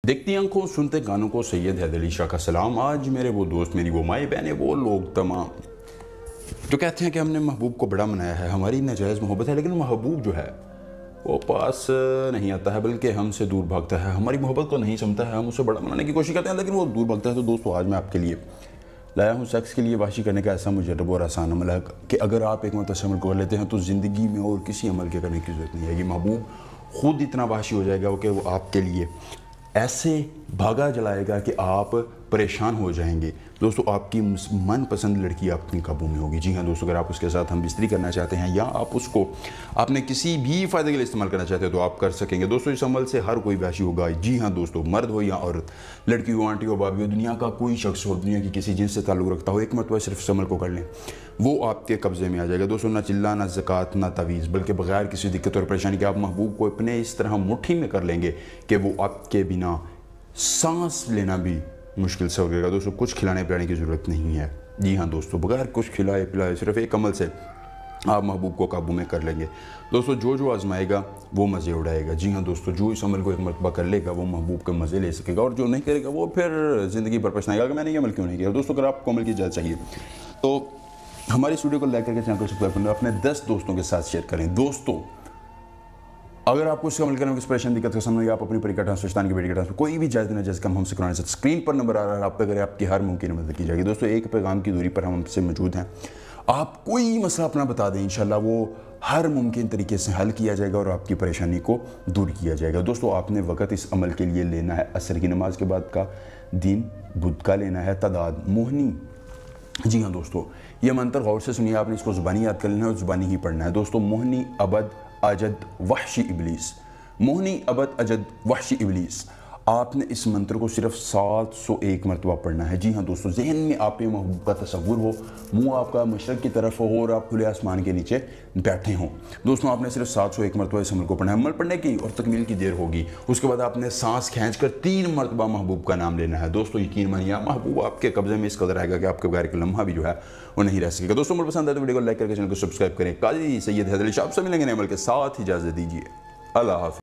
देखती आंखों सुनते कानों को सैयद हैदर अली शाह का सलाम। आज मेरे वो दोस्त, मेरी वो माएँ बहनें, वो लोग तमाम जो कहते हैं कि हमने महबूब को बड़ा मनाया है, हमारी नाजायज़ मोहब्बत है, लेकिन महबूब जो है वो पास नहीं आता है बल्कि हमसे दूर भागता है। हमारी मोहब्बत को नहीं समझता है, हम उसे बड़ा मनाने की कोशिश करते हैं लेकिन वो दूर भागता है। तो दोस्तों, आज मैं आपके लिए लाया हूँ सेक्स के लिए वाशी करने का ऐसा मुजर्रब और आसान अमल है कि अगर आप एक मरतबा अमल कर लेते हैं तो ज़िंदगी में और किसी अमल के करने की ज़रूरत नहीं है। ये महबूब खुद इतना वाशी हो जाएगा कि वो आपके लिए ऐसे भागा जलाएगा कि आप परेशान हो जाएंगे। दोस्तों, आपकी मनपसंद लड़की आपकी काबू में होगी। जी हाँ दोस्तों, अगर आप उसके साथ हम बिस्तरी करना चाहते हैं या आप उसको आपने किसी भी फ़ायदे के लिए इस्तेमाल करना चाहते हैं तो आप कर सकेंगे। दोस्तों, इस अमल से हर कोई वाशी होगा। जी हाँ दोस्तों, मर्द हो या औरत, लड़की हो, आंटी हो, भाभी हो, दुनिया का कोई शख्स हो, दुनिया की किसी जिन्स से ताल्लुक़ रखता हो, एक मरतबा सिर्फ इस अमल को कर लें, वो आपके कब्ज़े में आ जाएगा। दोस्तों, ना चिल्ला, ना ज़कात, ना तवीज़, बल्कि बगैर किसी दिक्कत और परेशानी के आप महबूब को अपने इस तरह मुट्ठी में कर लेंगे कि वो आपके बिना सांस लेना भी मुश्किल से हो जाएगा। दोस्तों, कुछ खिलाने पिलाने की ज़रूरत नहीं है। जी हाँ दोस्तों, बगैर कुछ खिलाए पिलाए सिर्फ एक अमल से आप महबूब को काबू में कर लेंगे। दोस्तों, जो आजमाएगा वो मज़े उड़ाएगा। जी हाँ दोस्तों, जो इस अमल को एक मरतबा कर लेगा वो महबूब के मज़े ले सकेगा, और जो नहीं करेगा वो फिर ज़िंदगी पर पछताएगा कि मैंने ये अमल क्यों नहीं किया। दोस्तों, अगर आपको अमल की इजाज़त चाहिए तो हमारी स्टूडियो को लाइक करके चैनल को सब्सक्राइब करना, अपने 10 दोस्तों के साथ शेयर करें। दोस्तों, अगर आपको इसका अमल करने में किसी परेशानी दिक्कत का सामना या आप अपनी परी का ट्रांसफर की बेटी का ट्रांसफर कोई भी जायज़ नाजायज़ काम हमसे कराने से स्क्रीन पर नंबर आ रहा है, आप पे करें, आपकी हर मुमकिन मदद की जाएगी। दोस्तों, एक पैगाम की दूरी पर हम हमसे मौजूद हैं। आप कोई मसला अपना बता दें, इंशाल्लाह वो हर मुमकिन तरीके से हल किया जाएगा और आपकी परेशानी को दूर किया जाएगा। दोस्तों, आपने वक़्त इस अमल के लिए लेना है असर की नमाज के बाद का, दिन बुध का लेना है, तादाद मोहनी। जी हाँ दोस्तों, ये मंत्र गौर से सुनिए, आपने इसको ज़ुबानी याद कर लेना है और ज़ुबानी ही पढ़ना है। दोस्तों, मोहनी अबद अजद वहशी इबलीस, मोहनी अबद अजद वहशी इबलीस, आपने इस मंत्र को सिर्फ 701 मरतबा पढ़ना है। जी हाँ दोस्तों, जहन में आप ये महबूब का तस्वुर हो, मुंह आपका मशरक़ की तरफ हो और आप खुले आसमान के नीचे बैठे हों। दोस्तों, आपने सिर्फ 701 मरतबा इस अमल को पढ़ना है। अमल पढ़ने की और तकमील की देर होगी, उसके बाद आपने सांस खींच कर 3 मरतबा महबूब का नाम लेना है। दोस्तों, यकीन मानिए महबूब आपके कब्जे में इस कदर आएगा कि आपके बगैर एक लम्हा भी जो है वो नहीं रह सकेगा। दोस्तों, अमल पसंद है तो वीडियो को लाइक करके चैनल को सब्सक्राइब करें। काजी सैयद हैदर अली शाह से मिलेंगे नए अमल के साथ, इजाज़त दीजिए। अल्लाह हाफ़िज़।